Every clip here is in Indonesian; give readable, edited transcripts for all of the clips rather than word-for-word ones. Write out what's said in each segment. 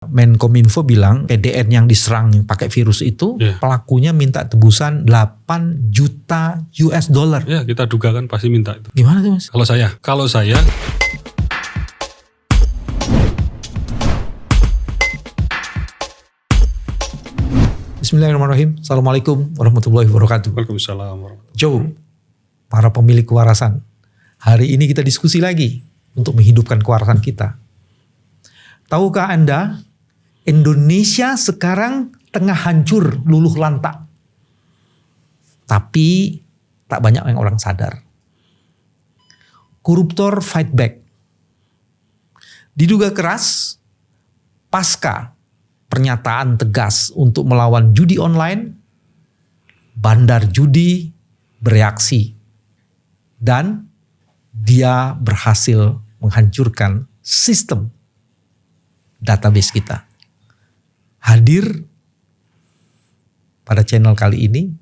Menkominfo bilang PDN yang diserang yang pakai virus itu pelakunya minta tebusan 8 juta US dollar. Ya, kita duga kan pasti minta itu. Gimana tuh, Mas? Kalau saya Bismillahirrahmanirrahim. Assalamualaikum warahmatullahi wabarakatuh. Waalaikumsalam warahmatullahi wabarakatuh. Joe, para pemilik kewarasan, hari ini kita diskusi lagi untuk menghidupkan kewarasan kita. Tahukah Anda, Indonesia sekarang tengah hancur, luluh lantak. Tapi tak banyak yang orang sadar. Koruptor fight back. Diduga keras pasca pernyataan tegas untuk melawan judi online, bandar judi bereaksi. Dan dia berhasil menghancurkan sistem database kita. Hadir pada channel kali ini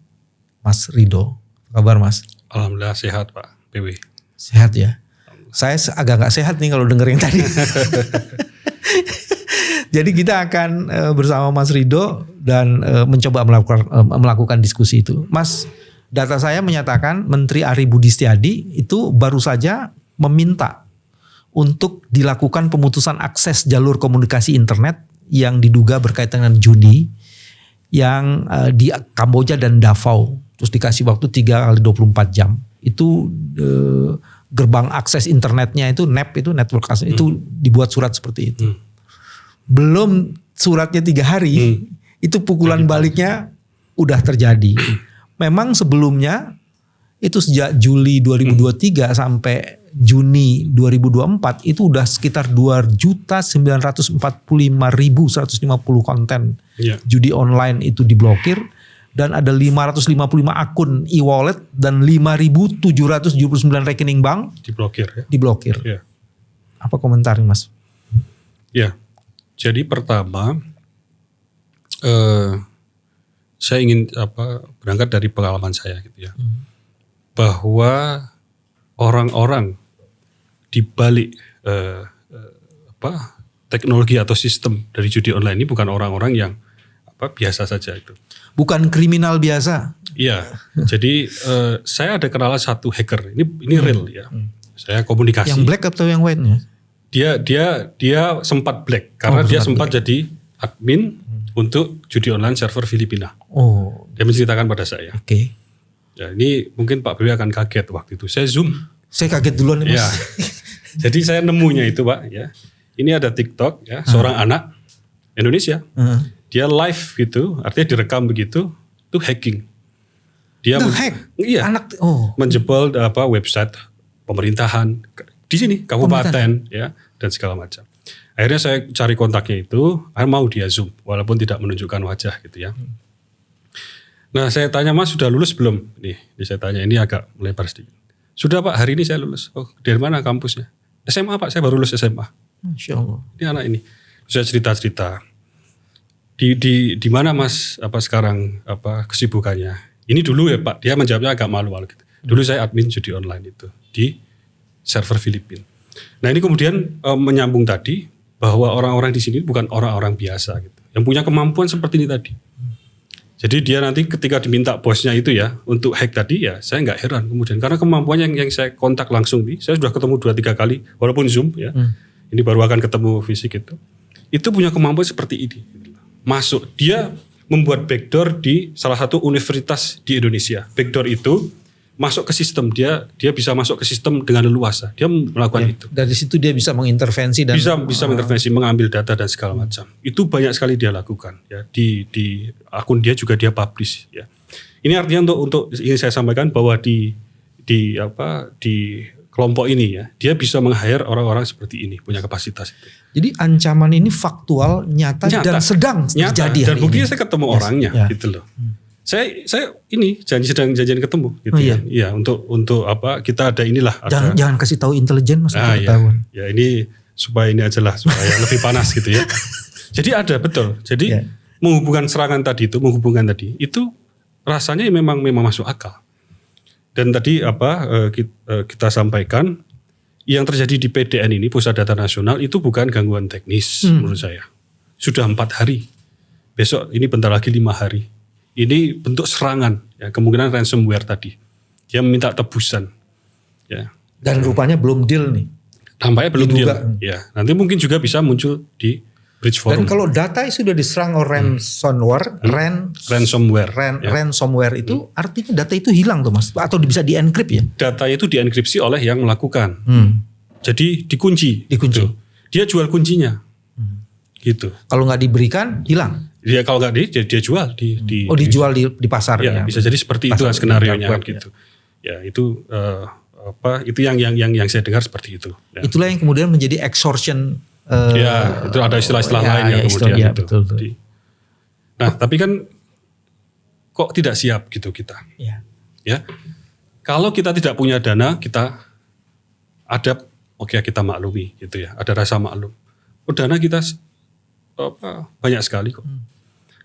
Mas Ridho. Apa kabar, Mas? Alhamdulillah sehat, Pak PW. Sehat ya. Saya agak gak sehat nih kalau denger yang tadi. Jadi kita akan bersama Mas Ridho dan mencoba melakukan diskusi itu. Mas, data saya menyatakan Menteri Ari Budi Setiadi itu baru saja meminta untuk dilakukan pemutusan akses jalur komunikasi internet yang diduga berkaitan dengan judi yang di Kamboja dan Davao. Terus dikasih waktu 3 kali 24 jam. Itu gerbang akses internetnya itu NAP itu network access itu dibuat surat seperti itu. Belum suratnya 3 hari itu pukulan baliknya udah terjadi. Memang sebelumnya itu sejak Juli 2023 sampai Juni 2024 itu udah sekitar 2.945.150 konten judi online itu diblokir dan ada 555 akun e-wallet dan 5.779 rekening bank diblokir. Ya. Apa komentarnya, Mas? Ya, jadi pertama saya ingin berangkat dari pengalaman saya gitu ya, bahwa orang-orang di balik teknologi atau sistem dari judi online ini bukan orang-orang yang biasa saja itu. Bukan kriminal biasa. Iya. Jadi saya ada kenalan satu hacker. Ini real ya. Saya komunikasi. Yang black atau yang white-nya? Dia sempat black karena dia sempat jadi admin untuk judi online server Filipina. Oh. Dia menceritakan pada saya. Oke. Ya, ini mungkin Pak Bwi akan kaget waktu itu. Saya zoom. Saya kaget duluan nih, Mas. Ya. Jadi saya nemunya itu, Pak, ya. Ini ada TikTok ya, seorang anak Indonesia. Dia live gitu, artinya direkam begitu, itu hacking. Dia iya. Menjebol website pemerintahan di sini, kabupaten ya, dan segala macam. Akhirnya saya cari kontaknya itu, mau dia zoom walaupun tidak menunjukkan wajah gitu ya. Nah, saya tanya, Mas sudah lulus belum? Nih saya tanya, ini agak melebar sedikit. Sudah, Pak, hari ini saya lulus. Oh, dari mana kampusnya? SMA, Pak, saya baru lulus SMA. Masya Allah. Ini anak ini. Saya cerita-cerita. Di mana, Mas sekarang kesibukannya? Ini dulu ya, Pak. Dia menjawabnya agak malu-malu gitu. Dulu saya admin judi online itu di server Filipina. Nah, ini kemudian menyambung tadi bahwa orang-orang di sini bukan orang-orang biasa gitu. Yang punya kemampuan seperti ini tadi. Jadi dia nanti ketika diminta bosnya itu ya untuk hack tadi ya, saya nggak heran kemudian karena kemampuannya yang saya kontak langsung saya sudah ketemu 2-3 kali walaupun Zoom ya. Ini baru akan ketemu fisik itu. Itu punya kemampuan seperti ini. Masuk, dia membuat backdoor di salah satu universitas di Indonesia. Backdoor itu masuk ke sistem, dia bisa masuk ke sistem dengan leluasa. Dia melakukan itu. Dari situ dia bisa mengintervensi dan bisa mengintervensi, mengambil data dan segala macam. Itu banyak sekali dia lakukan ya. Di akun dia juga dia publish ya. Ini artinya untuk ingin saya sampaikan bahwa di kelompok ini ya, dia bisa meng-hire orang-orang seperti ini, punya kapasitas itu. Jadi ancaman ini faktual, nyata dan sedang terjadi. Dan buktinya saya ketemu orangnya gitu loh. Saya ini janjian ketemu gitu ya. Iya, untuk kita ada inilah. Jangan kasih tahu intelijen, Mas. Ya ini supaya ini aja lah, supaya lebih panas gitu ya. Jadi ada betul. Jadi menghubungkan serangan tadi itu rasanya memang masuk akal. Dan tadi kita sampaikan yang terjadi di PDN ini, Pusat Data Nasional, itu bukan gangguan teknis menurut saya. sudah 4 hari. Besok ini bentar lagi 5 hari. Ini bentuk serangan, ya, kemungkinan ransomware tadi. Dia meminta tebusan. Ya. Dan rupanya belum deal nih. Tampaknya belum Diduga. deal. Ya, nanti mungkin juga bisa muncul di Bridge Dan Forum. kalau data sudah diserang oleh ransomware, Ransomware. Ya. ransomware itu artinya data itu hilang tuh Mas, atau bisa di-encrypt ya? Data itu dienkripsi oleh yang melakukan. Jadi dikunci. Dikunci. Gitu. Dia jual kuncinya. Gitu. Kalau nggak diberikan hilang. Dia kalau nggak dia jual di Dijual di pasar ya, ya. bisa jadi seperti itu Pasar skenarionya dark web, gitu. Ya, itu itu yang saya dengar seperti itu. Ya. Itulah yang kemudian menjadi extortion. Ya, itu ada istilah-istilah ya, lain yang ya, kemudian ya, itu. betul. Nah, tapi kan kok tidak siap gitu kita. Ya. Ya. Kalau kita tidak punya dana, kita ada kita maklumi gitu ya. Ada rasa maklum. Dana kita banyak sekali kok.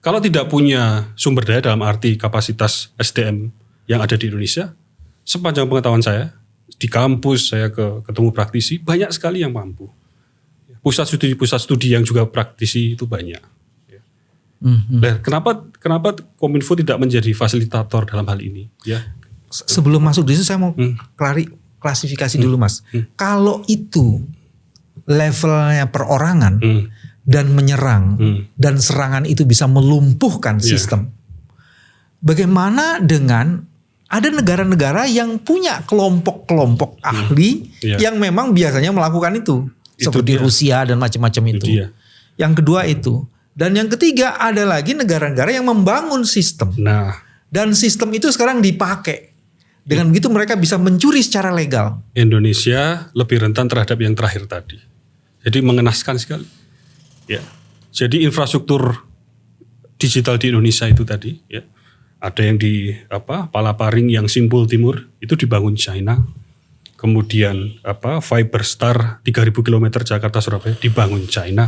Kalau tidak punya sumber daya dalam arti kapasitas SDM yang ada di Indonesia, sepanjang pengetahuan saya, di kampus saya ketemu praktisi, banyak sekali yang mampu. Pusat studi yang juga praktisi itu banyak. Nah, kenapa Kominfo tidak menjadi fasilitator dalam hal ini? Ya. Sebelum masuk di situ saya mau klasifikasi dulu Mas. Kalau itu levelnya perorangan dan menyerang dan serangan itu bisa melumpuhkan sistem. Bagaimana dengan ada negara-negara yang punya kelompok-kelompok ahli yang memang biasanya melakukan itu seperti Rusia dan macam-macam itu. Yang kedua itu. Dan yang ketiga ada lagi negara-negara yang membangun sistem. Nah, dan sistem itu sekarang dipakai. Dengan begitu mereka bisa mencuri secara legal. Indonesia lebih rentan terhadap yang terakhir tadi. Jadi mengenaskan sekali. Ya. Jadi infrastruktur digital di Indonesia itu tadi, ya. Ada yang di Palaparing yang Simpul Timur itu dibangun China. Kemudian Fiberstar 3000 km Jakarta Surabaya dibangun China.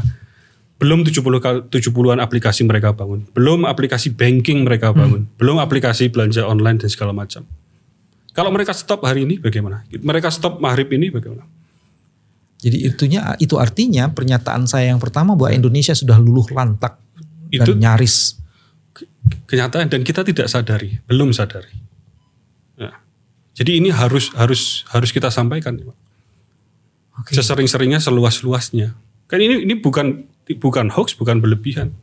Belum 70-an aplikasi mereka bangun. Belum aplikasi banking mereka bangun. Belum aplikasi belanja online dan segala macam. Kalau mereka stop hari ini bagaimana? Mereka stop maghrib ini bagaimana? Jadi itu artinya pernyataan saya yang pertama bahwa Indonesia sudah luluh lantak dan nyaris. Kenyataan dan kita tidak sadari, belum sadari. Nah, jadi ini harus kita sampaikan, Pak. Okay. Sesering-seringnya, seluas-luasnya. Kan ini bukan hoax, bukan berlebihan.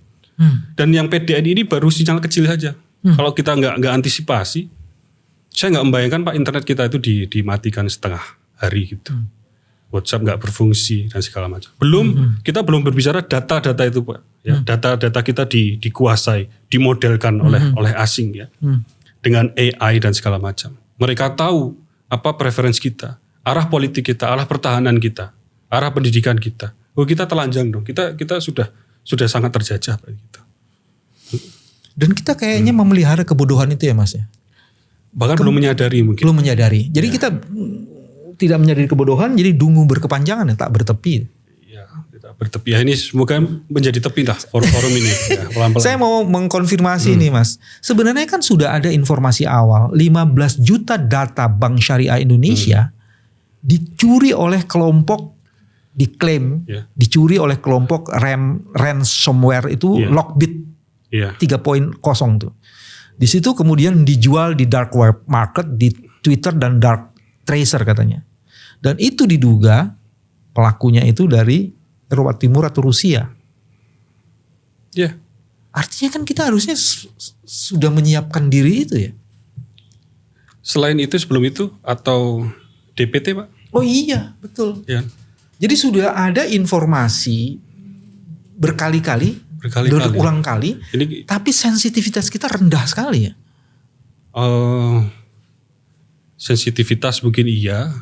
Dan yang PDN ini baru sinyal kecil saja. Kalau kita nggak antisipasi, saya nggak membayangkan Pak internet kita itu dimatikan setengah hari gitu. WhatsApp nggak berfungsi dan segala macam. Kita belum berbicara data-data itu Pak. Ya, data-data kita dikuasai, dimodelkan oleh asing ya, dengan AI dan segala macam. Mereka tahu apa preferensi kita, arah politik kita, arah pertahanan kita, arah pendidikan kita. Kita telanjang dong. Kita sudah sangat terjajah Pak gitu. Dan kita kayaknya memelihara kebodohan itu ya Mas ya. Bahkan belum menyadari mungkin. Belum menyadari. Jadi kita tidak menyadari kebodohan, jadi dungu berkepanjangan ya, tak bertepi. Ya, tidak bertepi. Ya ini semoga menjadi tepi lah forum ini. Ya, pelan-pelan. Saya mau mengkonfirmasi nih Mas. Sebenarnya kan sudah ada informasi awal 15 juta data Bank Syariah Indonesia dicuri oleh kelompok, diklaim dicuri oleh kelompok ransomware itu Lockbit 3.0 tuh. Di situ kemudian dijual di dark web market, di Twitter dan dark tracer katanya. Dan itu diduga pelakunya itu dari Eropa Timur atau Rusia. Ya. Artinya kan kita harusnya sudah menyiapkan diri itu ya. Selain itu sebelum itu atau DPT Pak? Oh iya betul. Ya. Jadi sudah ada informasi berkali-kali. Berulang kali. Tapi sensitivitas kita rendah sekali ya. Sensitivitas mungkin iya,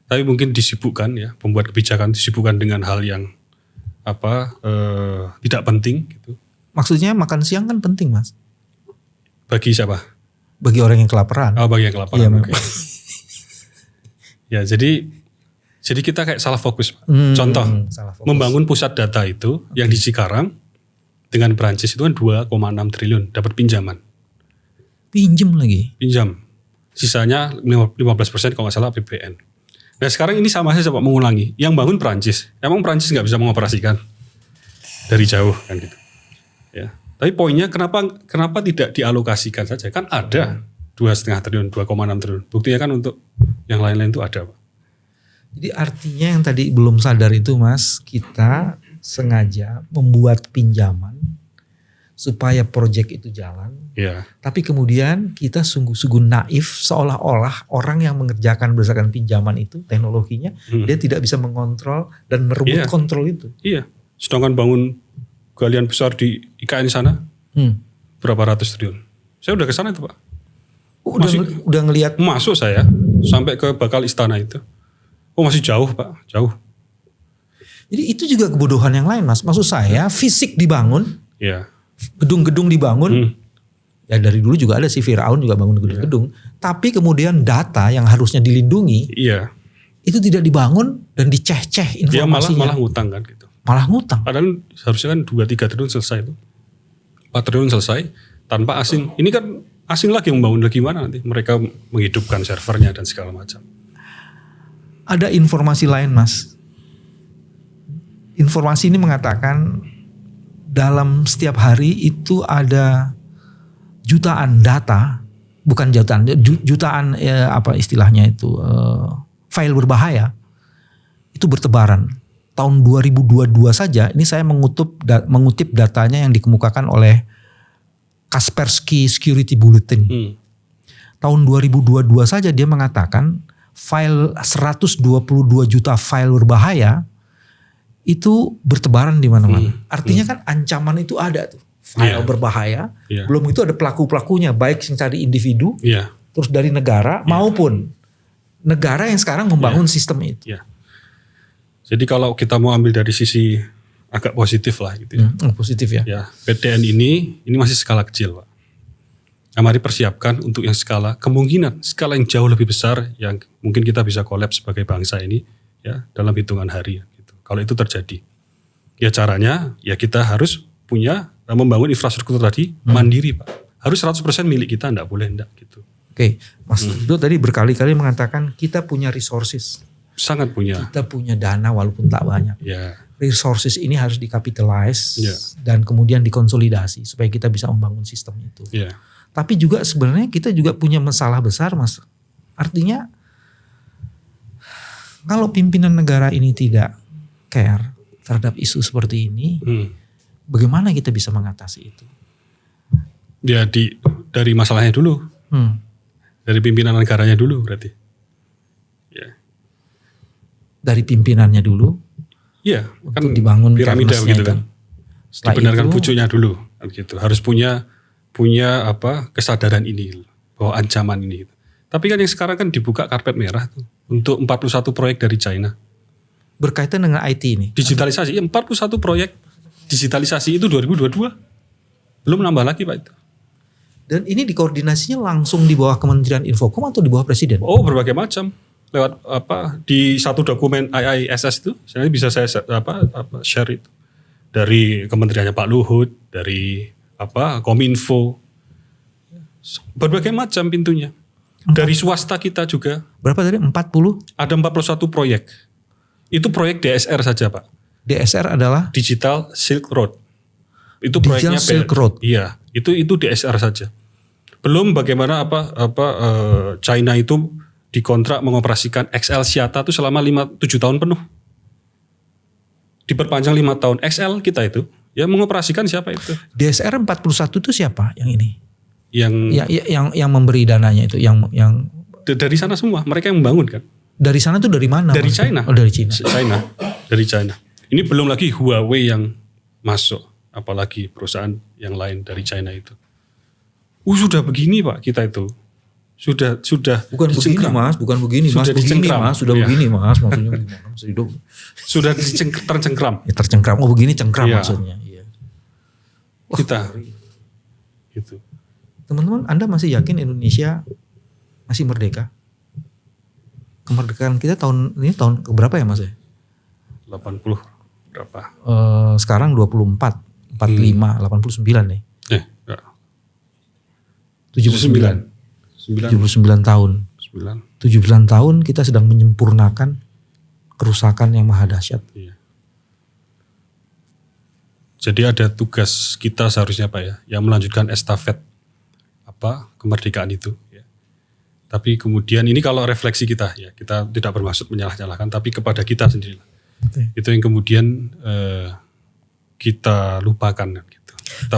tapi mungkin disibukkan ya, pembuat kebijakan disibukkan dengan hal yang tidak penting gitu. Maksudnya makan siang kan penting Mas. Bagi siapa? Bagi orang yang kelaparan. Oh, bagi yang kelaparan. Iya, okay. Ya, jadi kita kayak salah fokus. Contoh, salah fokus. Membangun pusat data itu yang di Cikarang dengan Prancis itu kan 2,6 triliun dapat pinjaman. Pinjam lagi. Pinjam. Sisanya 15% kalau nggak salah APBN. Nah sekarang ini sama saja Pak mengulangi. Yang bangun Prancis. Emang Prancis nggak bisa mengoperasikan? dari jauh kan gitu. Ya. Tapi poinnya kenapa tidak dialokasikan saja? Kan ada 2,5 triliun, 2,6 triliun. Buktinya kan untuk yang lain-lain itu ada, Pak. Jadi artinya yang tadi belum sadar itu Mas, kita sengaja membuat pinjaman supaya proyek itu jalan. Ya. Tapi kemudian kita sungguh-sungguh naif seolah-olah orang yang mengerjakan berdasarkan pinjaman itu teknologinya dia tidak bisa mengontrol dan merebut kontrol itu. Iya. Sedangkan bangun galian besar di IKN sana berapa ratus triliun. Saya udah ke sana itu, Pak. Udah ngelihat masuk saya sampai ke bakal istana itu. Oh masih jauh, Pak, jauh. Jadi itu juga kebodohan yang lain, Mas. Maksud saya fisik dibangun, Iya. gedung-gedung dibangun. Ya dari dulu juga ada si Firaun juga bangun gedung-gedung. Tapi kemudian data yang harusnya dilindungi, itu tidak dibangun dan diceh-ceh informasinya. Dia malah ngutang kan gitu. Malah ngutang. Padahal seharusnya kan 2-3 triliun selesai itu. 4 triliun selesai tanpa asing. Ini kan asing lagi yang membangun lagi gimana nanti. Mereka menghidupkan servernya dan segala macam. Ada informasi lain, Mas. Informasi ini mengatakan dalam setiap hari itu ada jutaan data, bukan jutaan apa istilahnya itu, file berbahaya itu bertebaran. Tahun 2022 saja, ini saya mengutip datanya yang dikemukakan oleh Kaspersky Security Bulletin. Tahun 2022 saja dia mengatakan file 122 juta file berbahaya itu bertebaran di mana-mana. Artinya kan ancaman itu ada tuh. File berbahaya. Belum itu ada pelaku-pelakunya, baik yang dari individu, terus dari negara maupun negara yang sekarang membangun sistem itu. Jadi kalau kita mau ambil dari sisi agak positif lah gitu ya. Positif ya. Ya, PTN ini masih skala kecil, Pak. Nah, mari persiapkan untuk yang skala yang jauh lebih besar yang mungkin kita bisa kolaps sebagai bangsa ini ya dalam hitungan hari gitu. Kalau itu terjadi. Ya caranya ya kita harus membangun infrastruktur tadi mandiri, Pak. Harus 100% milik kita, enggak boleh enggak gitu. Oke, Mas Rido tadi berkali-kali mengatakan kita punya resources. Sangat punya. Kita punya dana walaupun tak banyak. Ya. Resources ini harus dikapitalize dan kemudian dikonsolidasi supaya kita bisa membangun sistem itu. Ya. Tapi juga sebenarnya kita juga punya masalah besar, Mas. Artinya kalau pimpinan negara ini tidak care terhadap isu seperti ini, bagaimana kita bisa mengatasi itu? Ya dari masalahnya dulu. Dari pimpinan negaranya dulu berarti. Ya. Dari pimpinannya dulu. Iya, kan dibangun piramida begitu kan. Dibenarkan itu, pucuknya dulu gitu. Harus punya kesadaran ini bahwa ancaman ini gitu. Tapi kan yang sekarang kan dibuka karpet merah tuh untuk 41 proyek dari China. Berkaitan dengan IT ini. Digitalisasi, 41 proyek digitalisasi itu 2022. Belum nambah lagi, Pak itu. Dan ini dikoordinasinya langsung di bawah Kementerian Infokom atau di bawah Presiden? Oh, berbagai macam. Lewat di satu dokumen IISS itu, saya bisa share itu. Dari kementeriannya Pak Luhut, dari Kominfo. Berbagai macam pintunya. Dari swasta kita juga. Berapa tadi? 40? Ada 41 proyek. Itu proyek DSR saja, Pak. DSR adalah? Digital Silk Road. Itu Digital proyeknya Silk Road. Iya, itu DSR saja. Belum bagaimana China itu dikontrak mengoperasikan XL Xiata itu selama 7 tahun penuh. Diperpanjang 5 tahun. XL kita itu ya mengoperasikan siapa itu? DSR 41 itu siapa yang ini? Yang memberi dananya itu yang dari sana semua, mereka yang membangun kan. Dari sana tuh dari mana? Dari China. Oh, dari China. Dari China. Ini belum lagi Huawei yang masuk, apalagi perusahaan yang lain dari China itu. Sudah begini, Pak, kita itu. Sudah bukan begini, Mas, begini, Mas, maksudnya gimana, Mas Rido? Sudah tercengkram. Ya, tercengkram. Oh, begini cengkram maksudnya. Iya. Kita gitu. Teman-teman, Anda masih yakin Indonesia masih merdeka? Kemerdekaan kita tahun keberapa ya, Mas? 80 berapa? Sekarang 24, 45, 89 nih. 79 tahun. 79 tahun kita sedang menyempurnakan kerusakan yang maha dahsyat. Iya. Jadi ada tugas kita seharusnya Pak ya, yang melanjutkan estafet kemerdekaan itu. Ya. Tapi kemudian ini kalau refleksi kita ya, kita tidak bermaksud menyalah-nyalahkan, tapi kepada kita sendiri. Itu yang kemudian kita lupakan. Gitu.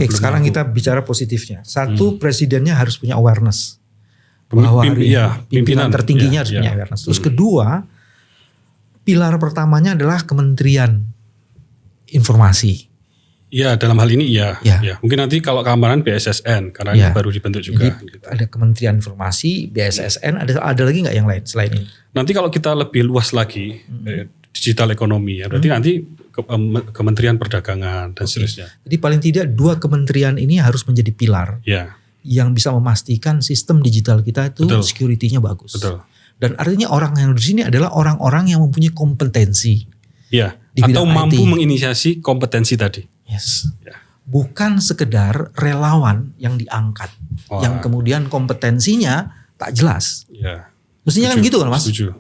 Sekarang kita bicara positifnya. Satu, presidennya harus punya awareness bahwa pimpinan tertingginya harus punya awareness. Terus kedua, pilar pertamanya adalah Kementerian Informasi. Ya dalam hal ini ya. Mungkin nanti kalau keamanan BSSN karena ini baru dibentuk juga. Jadi, ada Kementerian Informasi, BSSN, ada lagi nggak yang lain selain ini? Nanti kalau kita lebih luas lagi digital ekonomi ya, berarti nanti Kementerian Perdagangan dan seterusnya. Jadi paling tidak 2 kementerian ini harus menjadi pilar yang bisa memastikan sistem digital kita itu security-nya bagus. Betul. Dan artinya orang yang di sini adalah orang-orang yang mempunyai kompetensi. Ya. Atau mampu menginisiasi kompetensi tadi. Yes. Ya. Bukan sekedar relawan yang diangkat, yang kemudian kompetensinya tak jelas. Ya. Mestinya kan gitu kan Mas? Setuju.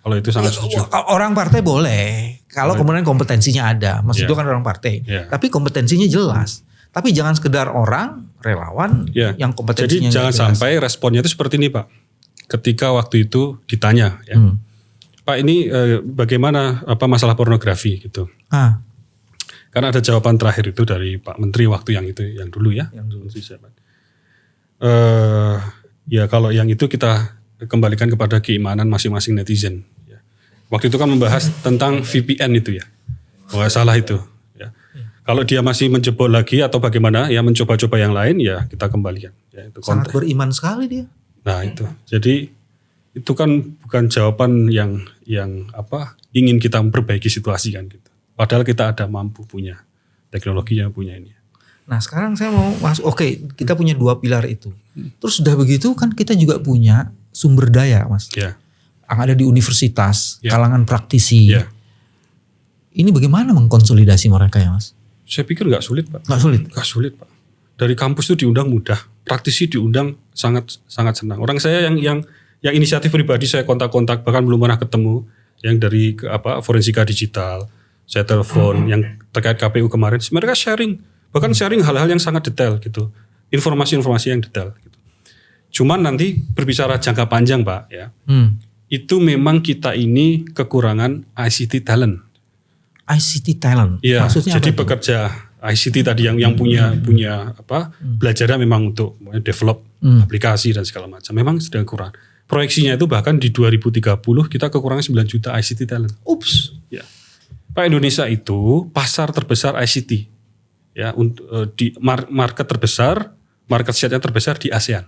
Kalau itu sangat setuju. Orang partai boleh, kalau kemudian kompetensinya ada. Mas itu kan orang partai. Tapi kompetensinya jelas. Tapi jangan sekedar orang relawan yang kompetensinya. Jadi jangan sampai responnya itu seperti ini Pak. Ketika waktu itu ditanya ya. Pak ini bagaimana masalah pornografi gitu. Karena ada jawaban terakhir itu dari Pak Menteri waktu yang dulu ya. Yang dulu. Ya kalau yang itu kita kembalikan kepada keimanan masing-masing netizen. Ya. Waktu itu kan membahas tentang VPN itu ya. Nggak salah itu. Ya. Kalau dia masih menjebol lagi atau bagaimana ya mencoba-coba yang lain ya kita kembalikan. Ya, itu sangat beriman sekali dia. Nah itu. Jadi itu kan bukan jawaban yang ingin kita memperbaiki situasi kan gitu. Padahal kita ada mampu punya teknologinya punya ini. Nah sekarang saya mau masuk. Kita punya 2 pilar itu. Terus sudah begitu kan kita juga punya sumber daya Mas. Yang ada di universitas, kalangan praktisi. Ini bagaimana mengkonsolidasi mereka ya Mas? Saya pikir nggak sulit Pak. Nggak sulit Pak. Dari kampus itu diundang mudah. Praktisi diundang sangat senang. Orang saya yang inisiatif pribadi saya kontak-kontak bahkan belum pernah ketemu. Yang dari forensika digital. Saya telepon yang terkait KPU kemarin, mereka sharing, bahkan sharing hal-hal yang sangat detail gitu, informasi-informasi yang detail. Gitu. Cuman nanti berbicara jangka panjang Pak ya, itu memang kita ini kekurangan ICT talent. ICT talent, ya, maksudnya jadi apa pekerja ICT tadi yang punya belajarnya memang untuk develop aplikasi dan segala macam, memang sedang kurang. Proyeksinya itu bahkan di 2030 kita kekurangan 9 juta ICT talent. Ups. Ya. Pak Indonesia itu pasar terbesar ICT ya untuk di market terbesar, market share-nya terbesar di ASEAN.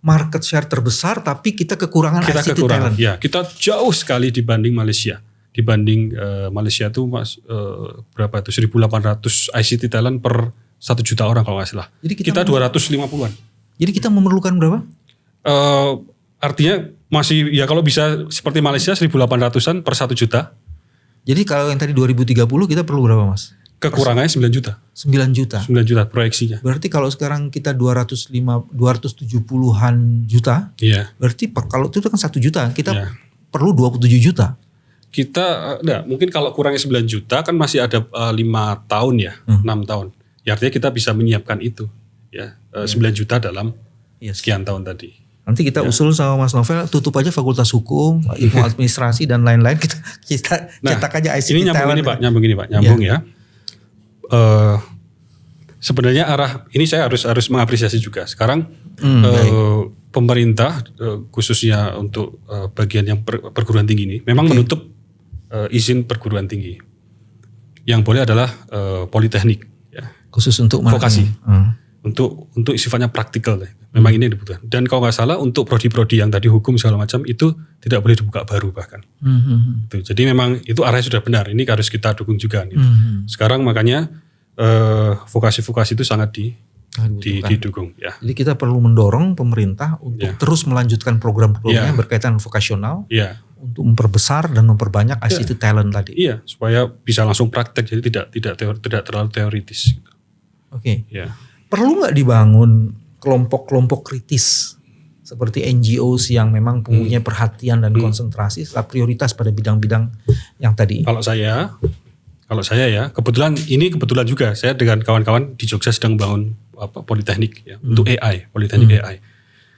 Market share terbesar tapi kita kekurangan ICT talent. Ya, kita jauh sekali dibanding Malaysia. Dibanding Malaysia itu berapa itu 1.800 ICT talent per 1 juta orang kalau nggak salah. Jadi kita 250-an. Jadi kita memerlukan berapa? Artinya masih ya kalau bisa seperti Malaysia 1.800-an per 1 juta. Jadi kalau yang tadi 2030 kita perlu berapa Mas? Kekurangannya 9 juta. 9 juta. 9 juta proyeksinya. Berarti kalau sekarang kita 270-an juta. Iya. Berarti kalau itu kan 1 juta, kita perlu 27 juta. Kita mungkin kalau kurangnya 9 juta kan masih ada 5 tahun ya, 6 tahun. Ya artinya kita bisa menyiapkan itu ya. 9 juta dalam sekian tahun tadi. Nanti kita usul sama Mas Novel, tutup aja Fakultas Hukum, Ilmu Administrasi dan lain-lain, kita cetak aja ICT ini talent. Nyambung ini Pak, ya. Sebenarnya arah ini saya harus mengapresiasi juga. Sekarang pemerintah khususnya untuk bagian yang perguruan tinggi ini memang menutup izin perguruan tinggi. Yang boleh adalah politeknik, ya. Khusus untuk vokasi, untuk sifatnya praktikal. Memang ini dibutuhkan. Dan kalau nggak salah untuk prodi-prodi yang tadi hukum segala macam itu tidak boleh dibuka baru bahkan. Jadi memang itu arahnya sudah benar. Ini harus kita dukung juga. Gitu. Sekarang makanya vokasi-vokasi itu sangat didukung. Ya. Jadi kita perlu mendorong pemerintah untuk terus melanjutkan program-programnya berkaitan vokasional. Untuk memperbesar dan memperbanyak ICT talent tadi. Iya, supaya bisa langsung praktek. Jadi tidak terlalu teoritis. Gitu. Oke. Perlu nggak dibangun kelompok-kelompok kritis seperti NGOs yang memang punya perhatian dan konsentrasi prioritas pada bidang-bidang yang tadi? Kalau Kalau saya ya, kebetulan juga saya dengan kawan-kawan di Jogja sedang bangun politeknik ya, untuk AI, politeknik AI.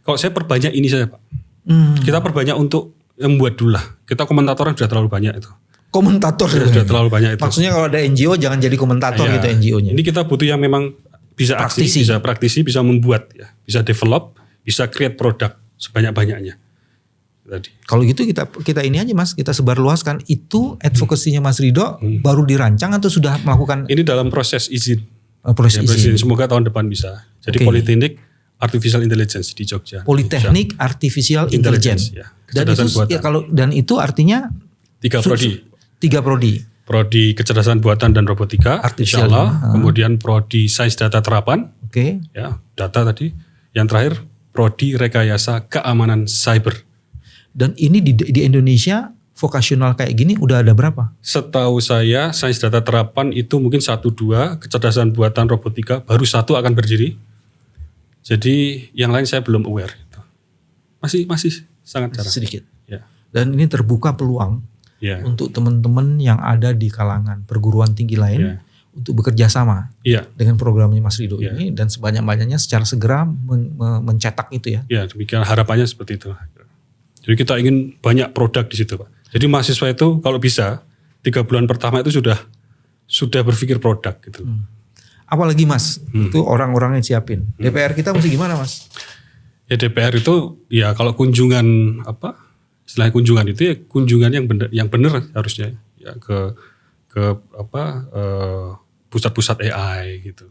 Kalau saya perbanyak ini saja Pak. Kita perbanyak untuk membuat dulu lah. Kita komentatoran sudah terlalu banyak itu. Komentator Sudah terlalu banyak itu. Maksudnya kalau ada NGO jangan jadi komentator gitu NGO-nya. Ini kita butuh yang memang bisa praktisi, bisa membuat ya, bisa develop, bisa create produk sebanyak-banyaknya. Tadi. Kalau gitu kita ini aja Mas, kita sebarluaskan. Itu advokasinya Mas Ridho baru dirancang atau sudah melakukan? Ini dalam proses izin. Proses izin. Semoga tahun depan bisa. Jadi Politeknik Artificial Intelligence di Jogja. Politeknik Artificial Intelligence. Ya, dan itu artinya 3 prodi. 3 prodi. Prodi kecerdasan buatan dan robotika, insyaallah. Kemudian prodi sains data terapan. Ya, data tadi. Yang terakhir prodi rekayasa keamanan cyber. Dan ini di Indonesia vokasional kayak gini udah ada berapa? Setahu saya sains data terapan itu mungkin 1-2, kecerdasan buatan robotika baru 1 akan berdiri. Jadi yang lain saya belum aware. Masih sangat jarang. Sedikit. Ya. Dan ini terbuka peluang untuk teman-teman yang ada di kalangan perguruan tinggi lain untuk bekerja sama dengan programnya Mas Ridho ini dan sebanyak-banyaknya secara segera mencetak itu ya. Ya, demikian harapannya seperti itu. Jadi kita ingin banyak produk di situ Pak. Jadi mahasiswa itu kalau bisa 3 bulan pertama itu sudah berpikir produk gitu. Apalagi Mas, itu orang-orang yang siapin. DPR kita mesti gimana Mas? Ya DPR itu ya kalau kunjungan istilahnya kunjungan itu ya kunjungan yang benar harusnya ya ke pusat-pusat AI gitu.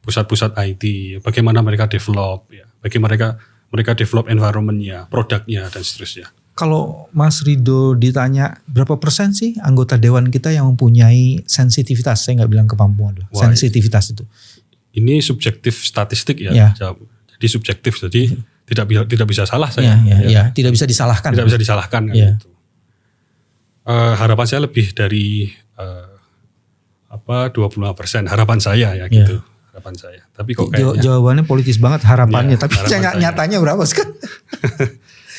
Pusat-pusat IT, bagaimana mereka develop ya. Bagaimana mereka develop environment-nya, produknya dan seterusnya. Kalau Mas Ridho ditanya berapa persen sih anggota dewan kita yang mempunyai sensitivitas, saya nggak bilang kemampuan loh, sensitivitas itu. Ini subjektif statistik ya. Jadi subjektif, jadi tidak bisa salah saya. Tidak bisa disalahkan. Tidak bisa disalahkan kan gitu. Harapan saya lebih dari 25% harapan saya ya gitu. Harapan saya. Tapi kok kayaknya jawabannya politis banget harapannya, tapi nyatanya berapa sih?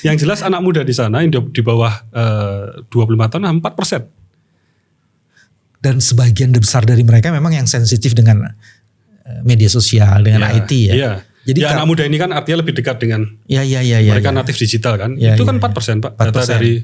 Yang jelas anak muda di sana yang di bawah 25 tahun 4%. Dan sebagian besar dari mereka memang yang sensitif dengan media sosial, dengan IT ya. Iya. Jadi anak muda ini kan artinya lebih dekat dengan mereka natif digital kan. Itu kan 4% Pak. 4%. Data dari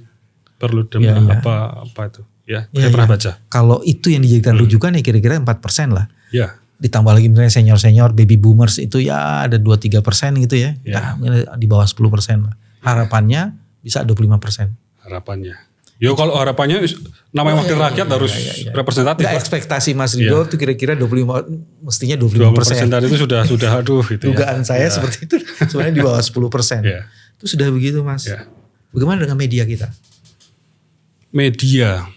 Perludem apa itu. Saya pernah baca. Kalau itu yang dijadikan rujukan ya kira-kira 4% lah. Iya. Ditambah lagi misalnya senior-senior, baby boomers itu ya ada 2-3% gitu ya. Ya di bawah 10% lah. Harapannya bisa 25%. Harapannya. Yo kalau harapannya namanya wakil rakyat harus representatif. Enggak, ekspektasi Mas Ridho itu kira-kira 25, mestinya 25%. 20% tadi itu sudah aduh gitu. Dugaan saya seperti itu. Sebenarnya di bawah 10%. Itu sudah begitu Mas. Bagaimana dengan media kita? Media.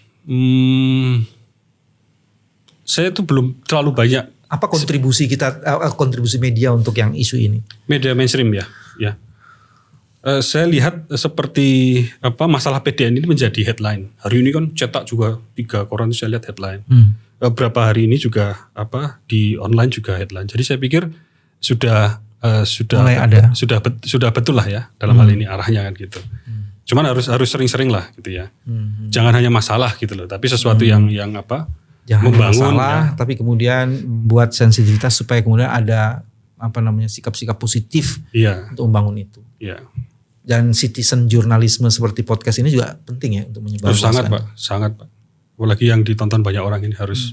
Saya tuh belum terlalu banyak. Apa kontribusi kita, kontribusi media untuk yang isu ini? Media mainstream ya. Saya lihat seperti masalah PDN ini menjadi headline. Hari ini kan cetak juga 3 koran saya lihat headline. Beberapa hari ini juga di online juga headline. Jadi saya pikir sudah mulai ada. Sudah betul lah ya dalam hal ini arahnya kan gitu. Cuman harus sering-sering lah gitu ya. Jangan hanya masalah gitu loh, tapi sesuatu yang jangan membangun masalah, tapi kemudian buat sensitivitas supaya kemudian ada sikap-sikap positif untuk membangun itu. Dan citizen jurnalisme seperti podcast ini juga penting ya untuk menyebarluaskan. Sangat Pak. Apalagi yang ditonton banyak orang ini harus.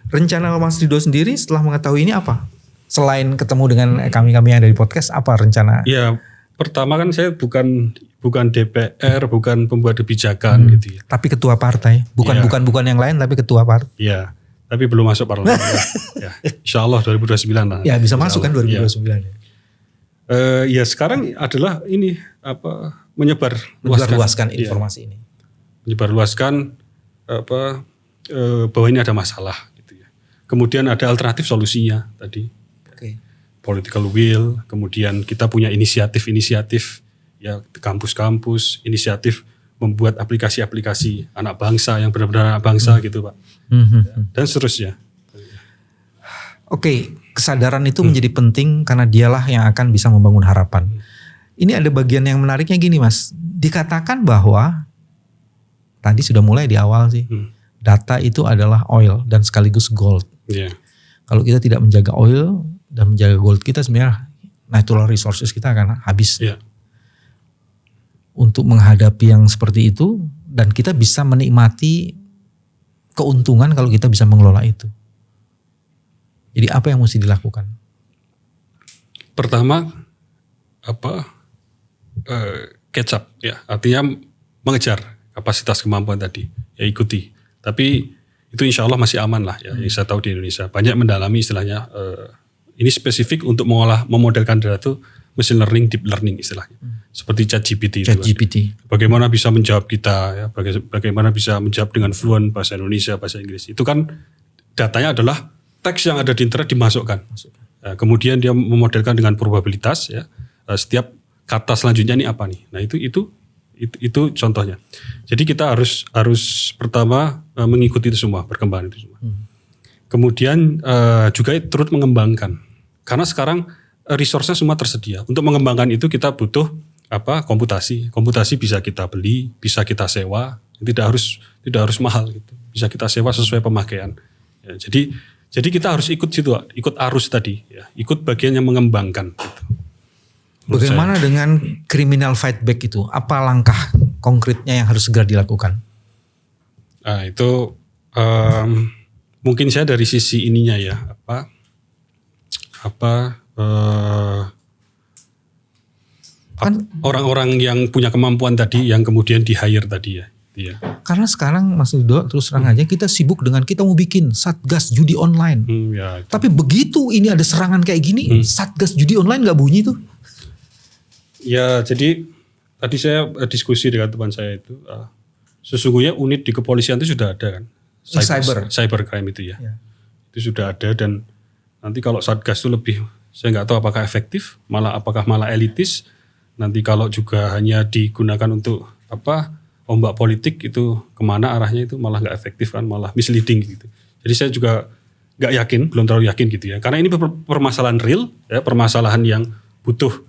Rencana Mas Ridho sendiri setelah mengetahui ini apa? Selain ketemu dengan kami-kami yang dari podcast, apa rencana? Ya, pertama kan saya bukan DPR, bukan pembuat kebijakan gitu ya. Tapi ketua partai, bukan yang lain tapi ketua partai. Iya, tapi belum masuk parlemen. Insyaallah 2029 lah. Ya bisa masuk kan 2029 ya. Ya sekarang adalah ini menyebarluaskan informasi ini. Menyebarluaskan bahwa ini ada masalah gitu ya. Kemudian ada alternatif solusinya tadi. Political will, kemudian kita punya inisiatif ya kampus-kampus, inisiatif membuat aplikasi-aplikasi anak bangsa yang benar-benar anak bangsa gitu Pak. Dan seterusnya. Kesadaran itu menjadi penting karena dialah yang akan bisa membangun harapan. Ini ada bagian yang menariknya gini Mas. Dikatakan bahwa tadi sudah mulai di awal sih. data itu adalah oil dan sekaligus gold. Iya. Kalau kita tidak menjaga oil dan menjaga gold kita, sebenarnya natural resources kita akan habis. Iya. Untuk menghadapi yang seperti itu, dan kita bisa menikmati keuntungan kalau kita bisa mengelola itu. Jadi apa yang mesti dilakukan? Pertama catch up ya, artinya mengejar kapasitas kemampuan tadi, ya ikuti. Tapi itu insya Allah masih aman lah ya. Yang saya tahu di Indonesia banyak mendalami istilahnya. Ini spesifik untuk memodelkan data itu machine learning, deep learning istilahnya. Seperti ChatGPT itu. ChatGPT. Bagaimana bisa menjawab kita ya, bagaimana bisa menjawab dengan fluent bahasa Indonesia, bahasa Inggris. Itu kan datanya adalah teks yang ada di internet dimasukkan. Nah, kemudian dia memodelkan dengan probabilitas ya. Setiap kata selanjutnya ini apa nih? Nah, itu contohnya. Jadi kita harus pertama mengikuti itu semua, perkembangan itu semua. Kemudian juga turut mengembangkan. Karena sekarang resource-nya semua tersedia. Untuk mengembangkan itu kita butuh komputasi. Komputasi bisa kita beli, bisa kita sewa, tidak harus mahal gitu. Bisa kita sewa sesuai pemakaian. Ya, jadi kita harus ikut situ, ikut arus tadi, ya, ikut bagian yang mengembangkan. Gitu. Bagaimana dengan criminal fight back itu? Apa langkah konkretnya yang harus segera dilakukan? Nah, itu mungkin saya dari sisi ininya ya, orang-orang yang punya kemampuan tadi yang kemudian di hire tadi ya. Iya. Karena sekarang Mas Rido terus terang aja kita sibuk dengan kita mau bikin Satgas Judi Online. Ya, tapi begitu ini ada serangan kayak gini, Satgas Judi Online nggak bunyi tuh. Ya, jadi tadi saya diskusi dengan teman saya itu, sesungguhnya unit di kepolisian itu sudah ada kan, cybercrime itu ya, itu sudah ada. Dan nanti kalau Satgas itu lebih, saya nggak tahu apakah efektif, apakah malah elitis. Nanti kalau juga hanya digunakan untuk ombak politik itu kemana arahnya itu malah nggak efektif kan, malah misleading gitu. Jadi saya juga nggak yakin, belum terlalu yakin gitu ya, karena ini permasalahan real, ya, permasalahan yang butuh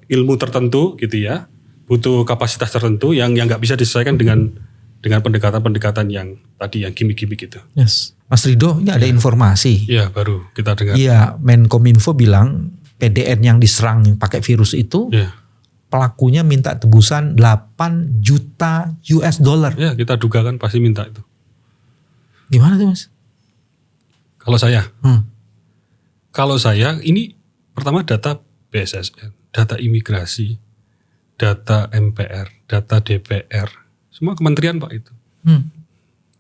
ilmu tertentu gitu ya, butuh kapasitas tertentu yang nggak bisa diselesaikan dengan pendekatan-pendekatan yang tadi yang gimmick-gimmick gitu. Yes. Mas Rido, ini ada informasi. Iya, baru kita dengar. Iya, Menkominfo bilang PDN yang diserang yang pakai virus itu, pelakunya minta tebusan 8 juta US dollar. Ya, kita duga kan pasti minta itu. Gimana tuh Mas? Kalau saya ini pertama data BSSN, data imigrasi, data MPR, data DPR, semua kementerian Pak itu.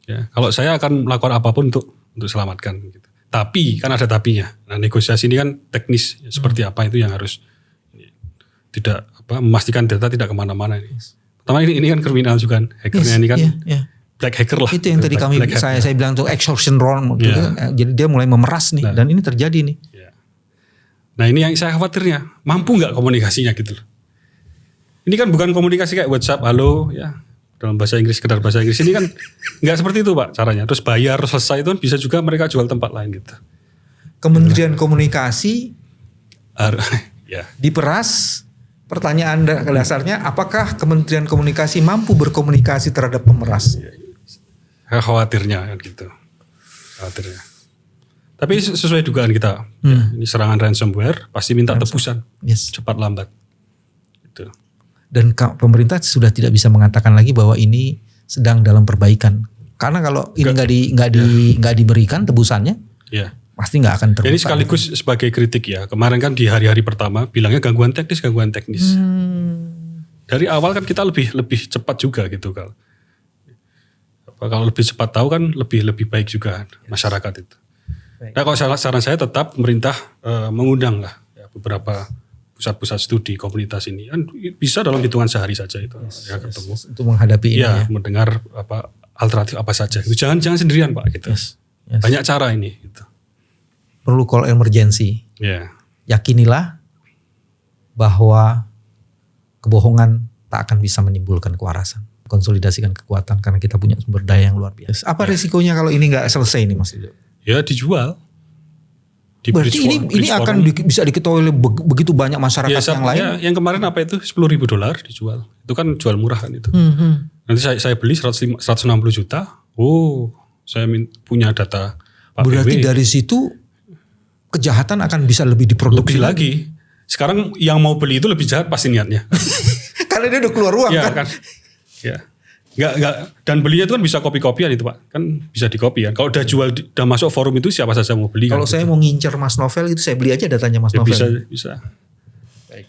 Ya, kalau saya akan melakukan apapun untuk selamatkan. Gitu. Tapi kan ada tapinya. Nah, negosiasi ini kan teknis, ya, seperti apa itu yang harus tidak memastikan data tidak kemana-mana. Pertama ini kan kriminal juga kan, hackernya ini kan black hacker lah. Itu yang tadi saya bilang tuh extortion role, gitu. Jadi dia mulai memeras nih, dan ini terjadi nih. Nah ini yang saya khawatirnya, mampu nggak komunikasinya gitu loh. Ini kan bukan komunikasi kayak WhatsApp, halo ya, dalam bahasa Inggris, sekedar bahasa Inggris. Ini kan nggak seperti itu Pak caranya. Terus bayar selesai itu kan bisa juga mereka jual tempat lain gitu. Kementerian Komunikasi ya. diperas. Pertanyaan dasarnya, apakah Kementerian Komunikasi mampu berkomunikasi terhadap pemeras? Khawatirnya kan gitu. Khawatirnya. Tapi sesuai dugaan kita, ini serangan ransomware pasti minta tebusan, cepat lambat. Gitu. Dan pemerintah sudah tidak bisa mengatakan lagi bahwa ini sedang dalam perbaikan, karena kalau ini nggak diberikan tebusannya, pasti nggak akan terbuka. Jadi sekaligus sebagai kritik ya, kemarin kan di hari-hari pertama bilangnya gangguan teknis. Dari awal kan kita lebih cepat juga gitu kalau lebih cepat tahu kan lebih baik juga masyarakat itu. Nah kalau saran saya tetap pemerintah mengundang lah ya, beberapa pusat-pusat studi komunitas ini kan bisa dalam hitungan sehari saja itu ketemu untuk menghadapi ini mendengar alternatif apa saja. Jangan sendirian Pak gitu. Banyak cara ini gitu. Perlu call emergency. Yakinilah bahwa kebohongan tak akan bisa menimbulkan kewarasan. Konsolidasikan kekuatan karena kita punya sumber daya yang luar biasa. Apa risikonya kalau ini nggak selesai nih Mas Rido? Ya dijual. Berarti ini akan bisa diketahui oleh begitu banyak masyarakat yang lain. Yang kemarin apa itu $10.000 dijual. Itu kan jual murah kan itu. Nanti saya beli 160 juta. Oh, saya punya data Pak Berarti BW. dari situ kejahatan akan bisa lebih diproduksi Lebih lagi. Sekarang yang mau beli itu lebih jahat pasti niatnya. Karena dia udah keluar uang Ya kan. kan. Ya. Enggak, dan belinya itu kan bisa copy-copyan itu Pak. Kan bisa di-copy kan. Kalau udah jual, udah masuk forum itu siapa saja mau beli Kalau kan. saya mau ngincer Mas Novel itu saya beli aja datanya Mas Ya, Novel. bisa. Baik.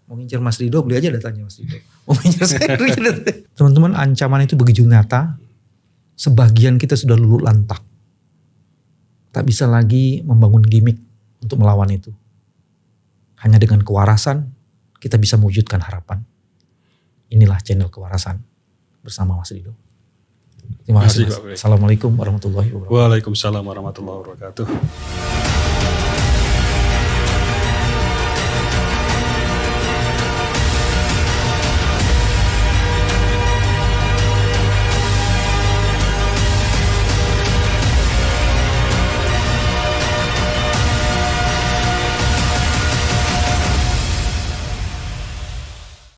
Mau ngincer Mas Rido beli aja datanya Mas Rido. Mau ngincer saya beli aja datanya. Teman-teman, ancaman itu begitu nyata. Sebagian kita sudah luluh lantak. Tak bisa lagi membangun gimmick untuk melawan itu. Hanya dengan kewarasan kita bisa mewujudkan harapan. Inilah channel Kewarasan bersama Mas Rido. Terima kasih. Pak. Assalamualaikum warahmatullahi wabarakatuh. Waalaikumsalam warahmatullahi wabarakatuh.